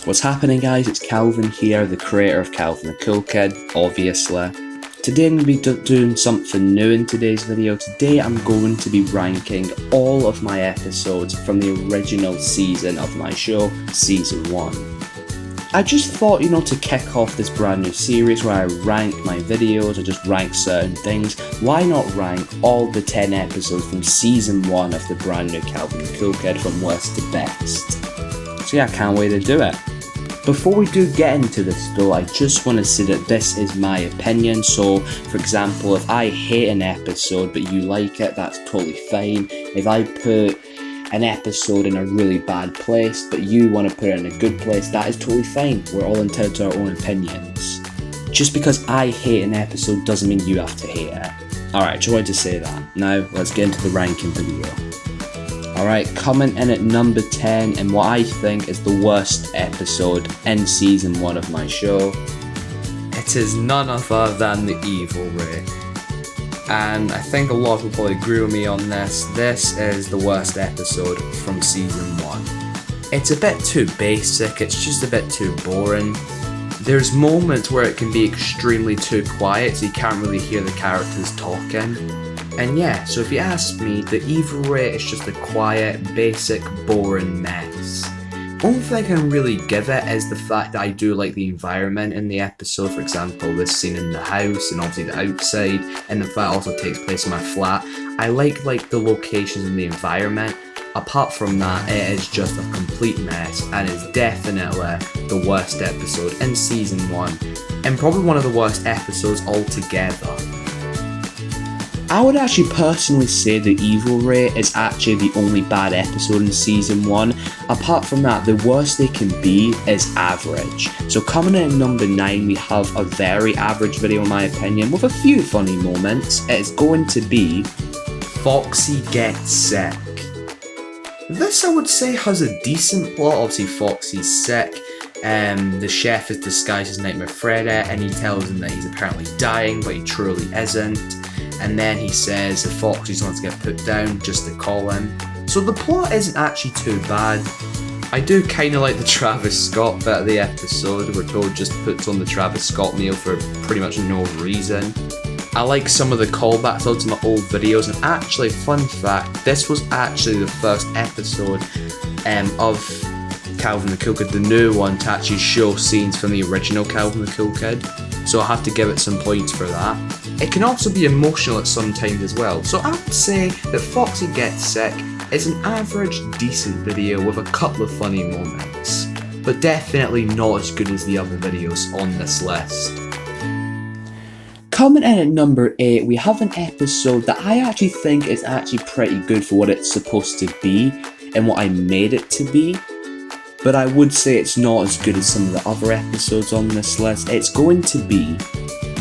What's happening, guys? It's Kalvin here, the creator of Kalvin the Cool Kid, obviously. Today I'm going to be doing something new in today's video. Today I'm going to be ranking all of my episodes from the original season of my show, Season 1. I just thought, to kick off this brand new series where I rank my videos, or just rank certain things, why not rank all the 10 episodes from Season 1 of the brand new Kalvin the Cool Kid from worst to best. So yeah, I can't wait to do it. Before we do get into this though, I just want to say that this is my opinion. So for example, if I hate an episode but you like it, that's totally fine. If I put an episode in a really bad place but you want to put it in a good place, that is totally fine. We're all entitled to our own opinions. Just because I hate an episode doesn't mean you have to hate it. Alright, just wanted to say that. Now let's get into the ranking video. Alright, coming in at number 10 and what I think is the worst episode in Season 1 of my show. It is none other than the Evil Ray. And I think a lot of people probably agree with me on this. This is the worst episode from Season 1. It's a bit too basic, it's just a bit too boring. There's moments where it can be extremely too quiet so you can't really hear the characters talking. And yeah, so if you ask me, the Evil Ray is just a quiet, basic, boring mess. Only thing I can really give it is the fact that I do like the environment in the episode. For example, this scene in the house and obviously the outside, and the fact it also takes place in my flat. I like the locations and the environment. Apart from that, it is just a complete mess and is definitely the worst episode in Season 1 and probably one of the worst episodes altogether. I would actually personally say the Evil Ray is actually the only bad episode in Season 1. Apart from that, the worst they can be is average. So coming in at number 9, we have a very average video in my opinion, with a few funny moments. It is going to be Foxy Gets Sick. This I would say has a decent plot. Obviously Foxy's sick. The chef is disguised as Nightmare Freddy and he tells him that he's apparently dying, but he truly isn't. And then he says that Foxy's wants to get put down just to call him. So the plot isn't actually too bad. I do kind of like the Travis Scott bit of the episode. We're told just puts on the Travis Scott meal for pretty much no reason. I like some of the callbacks to my old videos, and actually, fun fact, this was actually the first episode of Kalvin the Cool Kid, the new one, to actually show scenes from the original Kalvin the Cool Kid. So I have to give it some points for that. It can also be emotional at some times as well. So I would say that Foxy Gets Sick is an average, decent video with a couple of funny moments, but definitely not as good as the other videos on this list. Coming in at number 8, we have an episode that I actually think is actually pretty good for what it's supposed to be and what I made it to be. But I would say it's not as good as some of the other episodes on this list. It's going to be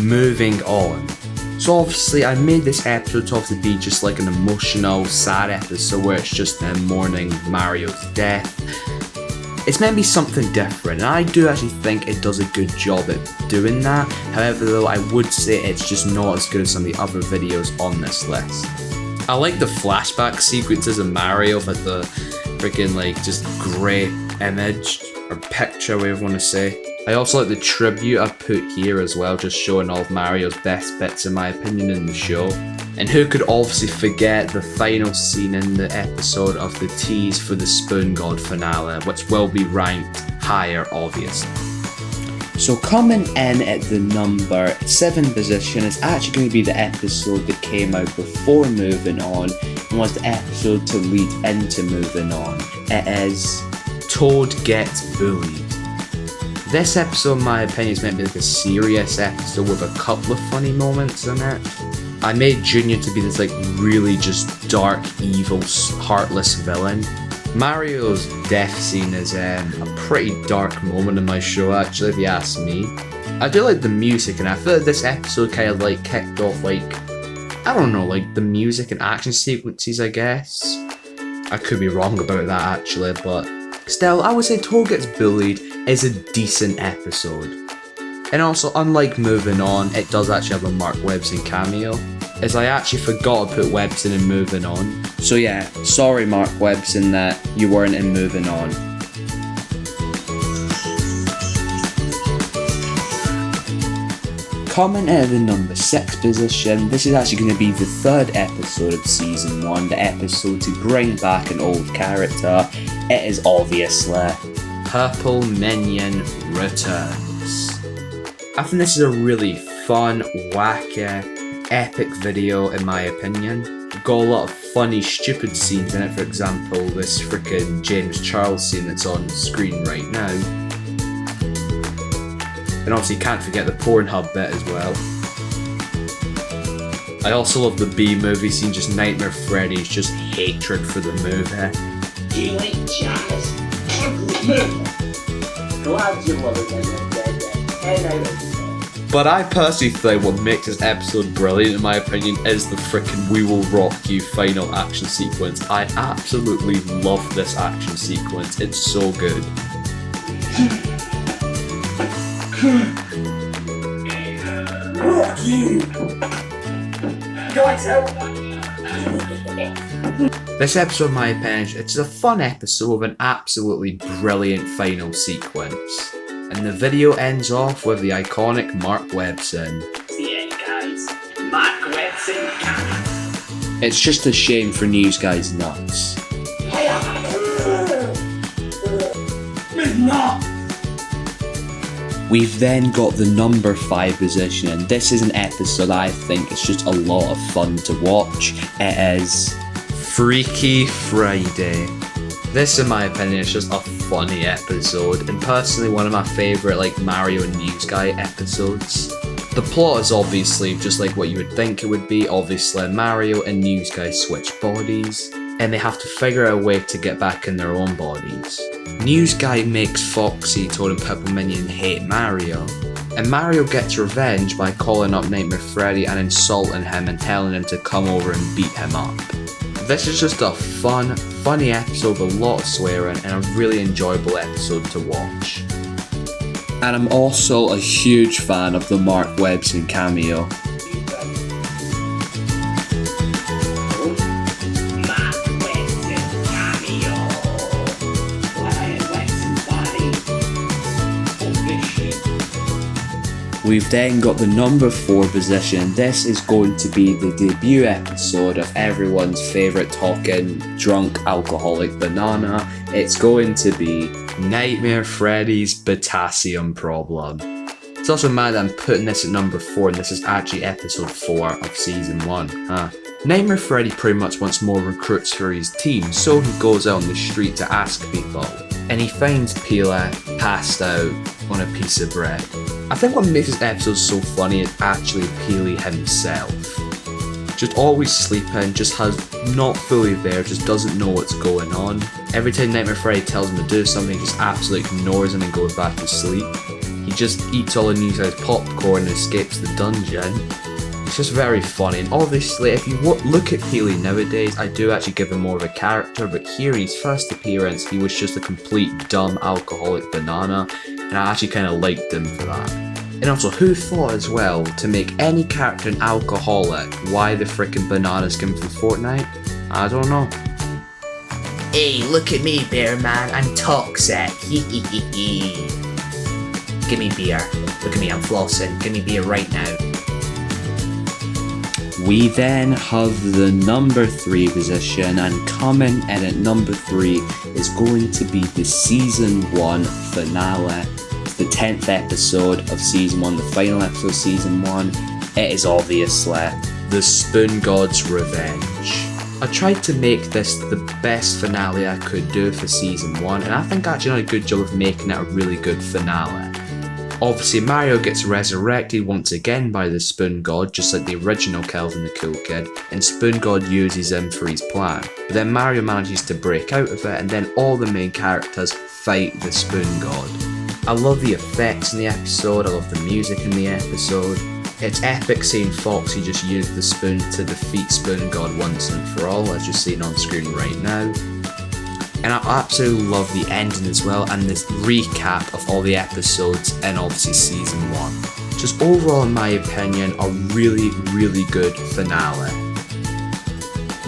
Moving On. So obviously I made this episode to obviously be just like an emotional, sad episode where it's just them mourning Mario's death. It's meant to be something different, and I do actually think it does a good job at doing that. However though, I would say it's just not as good as some of the other videos on this list. I like the flashback sequences of Mario, but the freaking just great image or picture, whatever you want to say. I also like the tribute I've put here as well, just showing all of Mario's best bits in my opinion in the show. And who could obviously forget the final scene in the episode of the tease for the Spoon God finale, which will be ranked higher obviously. So coming in at the number 7 position is actually going to be the episode that came out before Moving On and was the episode to lead into Moving On. It is Toad Gets Bullied. This episode, in my opinion, is meant to be like a serious episode with a couple of funny moments in it. I made Junior to be this really just dark, evil, heartless villain. Mario's death scene is a pretty dark moment in my show actually, if you ask me. I do like the music, and I feel like this episode kind of kicked off the music and action sequences, I guess. I could be wrong about that actually, but still, I would say Toad Gets Bullied is a decent episode. And also, unlike Moving On, it does actually have a Mark Webson cameo, as I actually forgot to put Webson in Moving On. So yeah, sorry Mark Webson that you weren't in Moving On. Coming out of the number 6 position, this is actually going to be the 3rd episode of Season 1, the episode to bring back an old character. It is obviously Purple Minion Returns. I think this is a really fun, wacky, epic video in my opinion. We've got a lot of funny, stupid scenes in it, for example, this freaking James Charles scene that's on screen right now. And obviously can't forget the Pornhub bit as well. I also love the B-movie scene, just Nightmare Freddy's just hatred for the movie. You ain't just ugly movie. Glad you love it, 10 out of 10. But I personally think what makes this episode brilliant, in my opinion, is the frickin' "We Will Rock You" final action sequence. I absolutely love this action sequence. It's so good. Rock you! Guys, help! This episode, in my opinion, it's a fun episode with an absolutely brilliant final sequence. And the video ends off with the iconic Mark Webson. The end, guys. Mark Webson coming. It's just a shame for News Guy's nuts. We've then got the number 5 position, and this is an episode I think is just a lot of fun to watch. It is Freaky Friday. This, in my opinion, is just a funny episode, and personally one of my favourite Mario and News Guy episodes. The plot is obviously just like what you would think it would be. Obviously Mario and News Guy switch bodies, and they have to figure out a way to get back in their own bodies. News Guy makes Foxy, Toad and Purple Minion hate Mario, and Mario gets revenge by calling up Nightmare Freddy and insulting him and telling him to come over and beat him up. This is just a funny episode with a lot of swearing and a really enjoyable episode to watch. And I'm also a huge fan of the Mark Webson cameo. Mark Webson cameo. Webson's body. We've then got the number 4 position. This is going to be the debut episode of everyone's favourite talking, drunk, alcoholic banana. It's going to be Nightmare Freddy's Potassium Problem. It's also mad that I'm putting this at number 4 and this is actually episode 4 of season 1. Nightmare Freddy pretty much wants more recruits for his team, so he goes out on the street to ask people. And he finds Pila passed out on a piece of bread. I think what makes this episode so funny is actually Peely himself. Just always sleeping, just not fully there, just doesn't know what's going on. Every time Nightmare Freddy tells him to do something, he just absolutely ignores him and goes back to sleep. He just eats all the News Guy's popcorn and escapes the dungeon. It's just very funny, and obviously if you look at Peely nowadays, I do actually give him more of a character, but here in his first appearance, he was just a complete dumb alcoholic banana, and I actually kind of liked him for that. And also, who thought as well to make any character an alcoholic? Why the frickin' bananas came from Fortnite? I don't know. Hey, look at me, Bear Man. I'm toxic. Hee. Give me beer. Look at me, I'm flossing. Give me beer right now. We then have the number 3 position, and coming in at number 3 is going to be the season 1 finale. It's the 10th episode of season 1, the final episode of season 1. It is obviously The Spoon God's Revenge. I tried to make this the best finale I could do for season 1, and I think I actually did a good job of making it a really good finale. Obviously, Mario gets resurrected once again by the Spoon God, just like the original Kalvin the Cool Kid, and Spoon God uses him for his plan. But then Mario manages to break out of it, and then all the main characters fight the Spoon God. I love the effects in the episode, I love the music in the episode. It's epic seeing Foxy just use the spoon to defeat Spoon God once and for all, as you're seeing on screen right now. And I absolutely love the ending as well, and this recap of all the episodes in obviously season 1. Just overall, in my opinion, a really good finale.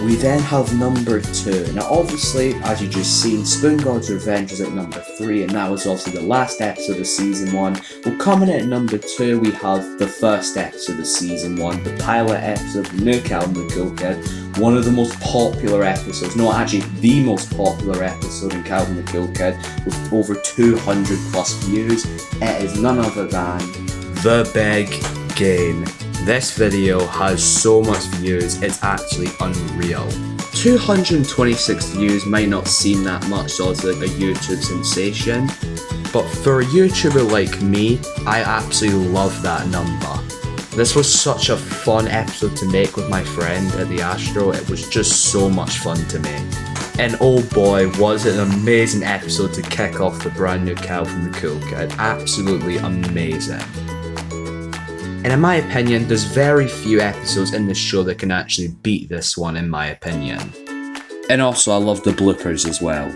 We then have number 2. Now obviously, as you just seen, Spoon God's Revenge was at number 3, and that was also the last episode of season 1. Well, coming in at number 2, we have the first episode of season 1, the pilot episode of New Kalvin the Cool Kid. One of the most popular episodes, no, actually the most popular episode in Kalvin the Cool Kid, with over 200 plus views. It is none other than The Big Game. This video has so much views, it's actually unreal. 226 views might not seem that much as like a YouTube sensation, but for a YouTuber like me, I absolutely love that number. This was such a fun episode to make with my friend at the Astro. It was just so much fun to make. And oh boy, was it an amazing episode to kick off the brand new Kalvin the Cool Kid. Absolutely amazing. And in my opinion, there's very few episodes in this show that can actually beat this one, in my opinion. and also I love the bloopers as well.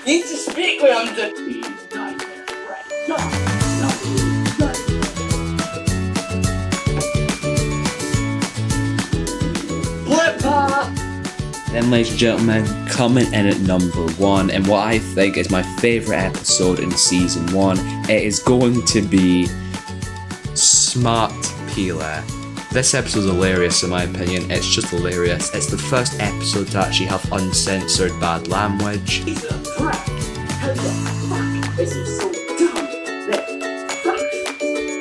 Need to speak with him. Then, ladies and gentlemen, coming in at number 1, and what I think is my favourite episode in season 1, it is going to be Smart Peeler. This episode's hilarious in my opinion, it's just hilarious. It's the first episode to actually have uncensored bad language. He's a threat. How the fuck is he so dumb? That fuck.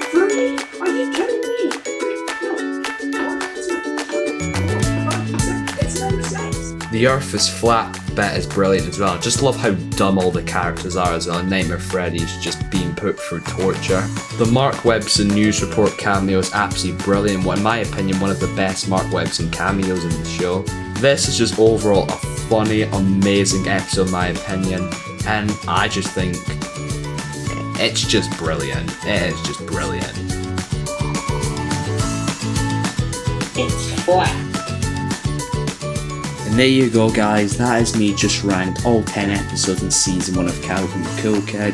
For me? Are you kidding me? No. It's no sense. The Earth is flat bit is brilliant as well. I just love how dumb all the characters are as well. Nightmare Freddy's just being put through torture. The Mark Webson news report cameo is absolutely brilliant. In my opinion, one of the best Mark Webson cameos in the show. This is just overall a funny, amazing episode in my opinion. And I just think it's just brilliant. It is just brilliant. It's flat. And there you go, guys, that is me just ranked all 10 episodes in season 1 of Kalvin the Cool Kid.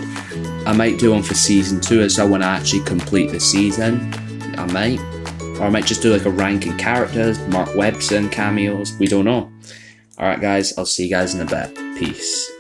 I might do one for season 2 as I want to actually complete the season. I might. Or I might just do like a ranking characters, Mark Webson cameos, we don't know. Alright guys, I'll see you guys in a bit. Peace.